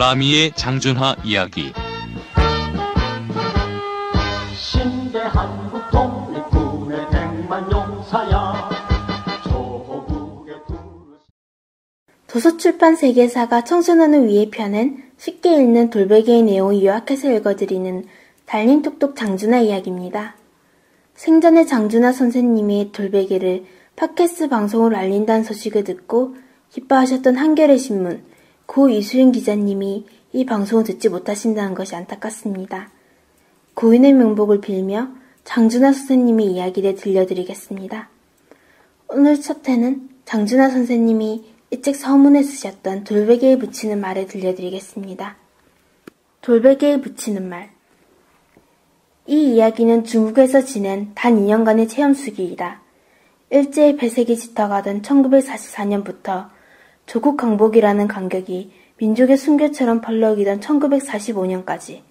마미의 장준하 이야기. 신대 한국 독립군의 백만 용사야. 도서출판 세계사가 청소년을 위해 펴낸 쉽게 읽는 돌베개의 내용을 요약해서 읽어드리는 달님 똑똑 장준하 이야기입니다. 생전에 장준하 선생님이 돌베개를 팟캐스트 방송으로 알린다는 소식을 듣고 기뻐하셨던 한겨레 신문 고 이수윤 기자님이 이 방송을 듣지 못하신다는 것이 안타깝습니다. 고인의 명복을 빌며 장준하 선생님의 이야기를 들려드리겠습니다. 오늘 첫 회는 장준하 선생님이 이 책 서문에 쓰셨던 돌베개에 붙이는 말을 들려드리겠습니다. 돌베개에 붙이는 말. 이 이야기는 중국에서 지낸 단 2년간의 체험수기이다. 일제의 폐색이 짙어가던 1944년부터 조국 강복이라는 간격이 민족의 순교처럼 펄럭이던 1945년까지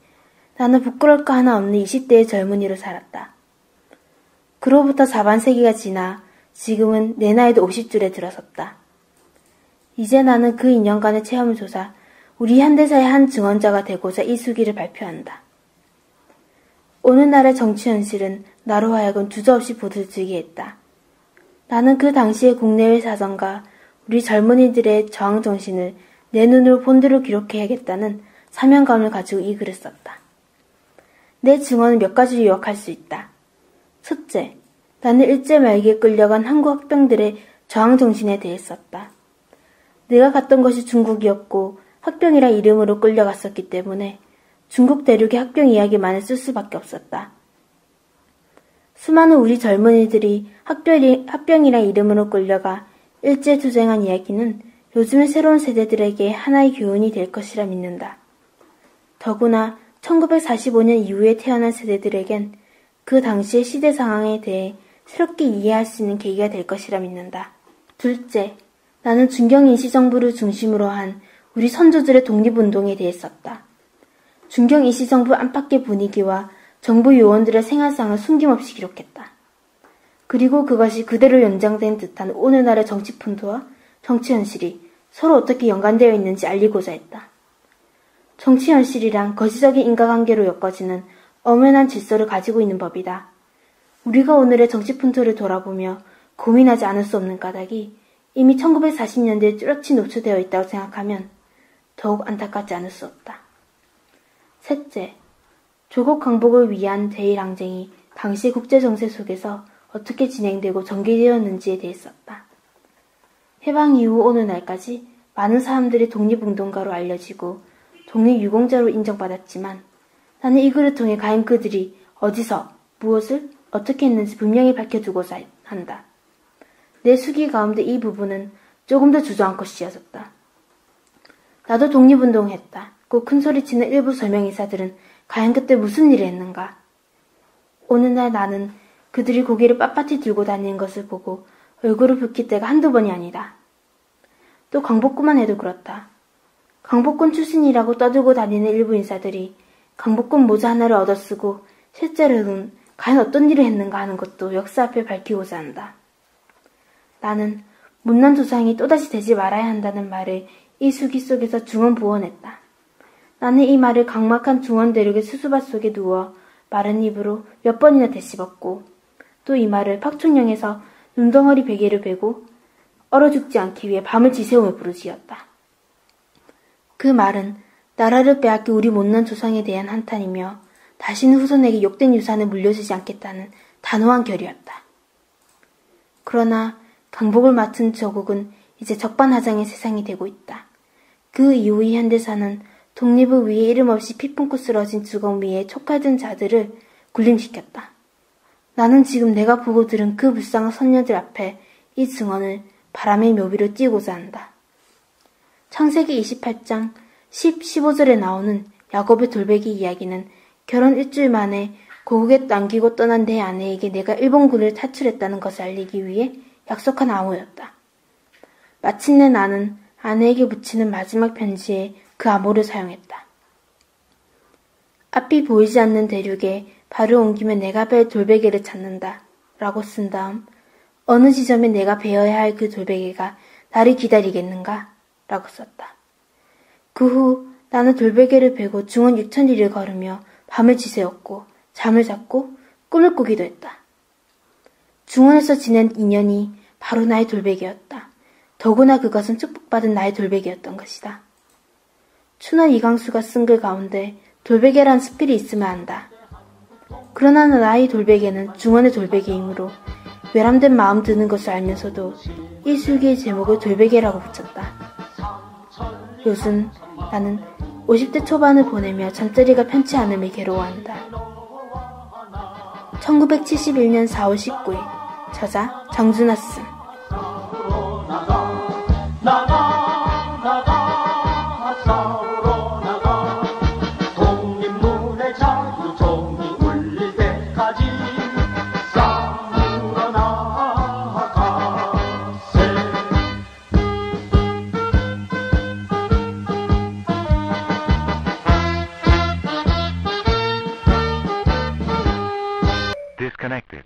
나는 부끄러울 거 하나 없는 20대의 젊은이로 살았다. 그로부터 4반세기가 지나 지금은 내 나이도 50줄에 들어섰다. 이제 나는 그 2년간의 체험을 조사 우리 현대사의 한 증언자가 되고자 이 수기를 발표한다. 오늘날의 정치 현실은 나로 하여금 주저없이 보들뜨게 했다. 나는 그 당시의 국내외 사정과 우리 젊은이들의 저항정신을 내 눈으로 본대로 기록해야겠다는 사명감을 가지고 이 글을 썼다. 내 증언은 몇 가지로 요약할 수 있다. 첫째, 나는 일제 말기에 끌려간 한국 학병들의 저항정신에 대해 썼다. 내가 갔던 것이 중국이었고 학병이라 이름으로 끌려갔었기 때문에 중국 대륙의 학병 이야기만을 쓸 수밖에 없었다. 수많은 우리 젊은이들이 학병이라 이름으로 끌려가 일제투쟁한 이야기는 요즘의 새로운 세대들에게 하나의 교훈이 될 것이라 믿는다. 더구나 1945년 이후에 태어난 세대들에겐 그 당시의 시대 상황에 대해 새롭게 이해할 수 있는 계기가 될 것이라 믿는다. 둘째, 나는 중경인시정부를 중심으로 한 우리 선조들의 독립운동에 대해 썼다. 중경인시정부 안팎의 분위기와 정부 요원들의 생활상을 숨김없이 기록했다. 그리고 그것이 그대로 연장된 듯한 오늘날의 정치 풍토와 정치 현실이 서로 어떻게 연관되어 있는지 알리고자 했다. 정치 현실이란 거시적인 인과관계로 엮어지는 엄연한 질서를 가지고 있는 법이다. 우리가 오늘의 정치 풍토를 돌아보며 고민하지 않을 수 없는 까닭이 이미 1940년대에 뚜렷이 노출되어 있다고 생각하면 더욱 안타깝지 않을 수 없다. 셋째, 조국 강복을 위한 대일항쟁이 당시 국제정세 속에서 어떻게 진행되고 전개되었는지에 대해 썼다. 해방 이후 오늘날까지 많은 사람들이 독립운동가로 알려지고 독립유공자로 인정받았지만 나는 이 글을 통해 과연 그들이 어디서 무엇을 어떻게 했는지 분명히 밝혀두고자 한다. 내 수기 가운데 이 부분은 조금 더 주저앉고 씌어졌다. 나도 독립운동했다. 꼭 큰소리치는 일부 설명이사들은 과연 그때 무슨 일을 했는가? 오늘날 나는 그들이 고개를 빳빳이 들고 다니는 것을 보고 얼굴을 붉힐 때가 한두 번이 아니다. 또 강복구만 해도 그렇다. 강복군 출신이라고 떠들고 다니는 일부 인사들이 강복군 모자 하나를 얻어쓰고 실제로는 과연 어떤 일을 했는가 하는 것도 역사 앞에 밝히고자 한다. 나는 못난 조상이 또다시 되지 말아야 한다는 말을 이 수기 속에서 중언부언했다. 나는 이 말을 각막한 중원 대륙의 수수밭 속에 누워 마른 입으로 몇 번이나 되씹었고 또 이 말을 팍촌령에서 눈덩어리 베개를 베고 얼어 죽지 않기 위해 밤을 지새우며 부르짖었다. 그 말은 나라를 빼앗긴 우리 못난 조상에 대한 한탄이며 다시는 후손에게 욕된 유산을 물려주지 않겠다는 단호한 결의였다. 그러나 강복을 맡은 조국은 이제 적반하장의 세상이 되고 있다. 그 이후의 현대사는 독립을 위해 이름 없이 피 품고 쓰러진 주검 위에 촉칼든 자들을 군림시켰다. 나는 지금 내가 보고 들은 그 불쌍한 선녀들 앞에 이 증언을 바람의 묘비로 띄우고자 한다. 창세기 28장 10, 15절에 나오는 야곱의 돌베개 이야기는 결혼 일주일 만에 고국에 남기고 떠난 내 아내에게 내가 일본군을 탈출했다는 것을 알리기 위해 약속한 암호였다. 마침내 나는 아내에게 붙이는 마지막 편지에 그 암호를 사용했다. 앞이 보이지 않는 대륙에 발을 옮기며 내가 벨 돌베개를 찾는다 라고 쓴 다음 어느 지점에 내가 베어야 할 그 돌베개가 나를 기다리겠는가 라고 썼다. 그 후 나는 나는 돌베개를 베고 중원 6,000리를 걸으며 밤을 지새웠고 잠을 잤고 꿈을 꾸기도 했다. 중원에서 지낸 인연이 바로 나의 돌베개였다. 더구나 그것은 축복받은 나의 돌베개였던 것이다. 춘한 이강수가 쓴 글 가운데 돌베개란 수필이 있으면 한다. 그러나 나의 돌베개는 중원의 돌베개이므로 외람된 마음 드는 것을 알면서도 이 술기의 제목을 돌베개라고 붙였다. 요즘 나는 50대 초반을 보내며 잠자리가 편치 않음을 괴로워한다. 1971년 4월 19일 저자 정준하 쓴 싸우러 나가 독립문의 자유종이 울릴 때까지 싸우러 나가세. Disconnected.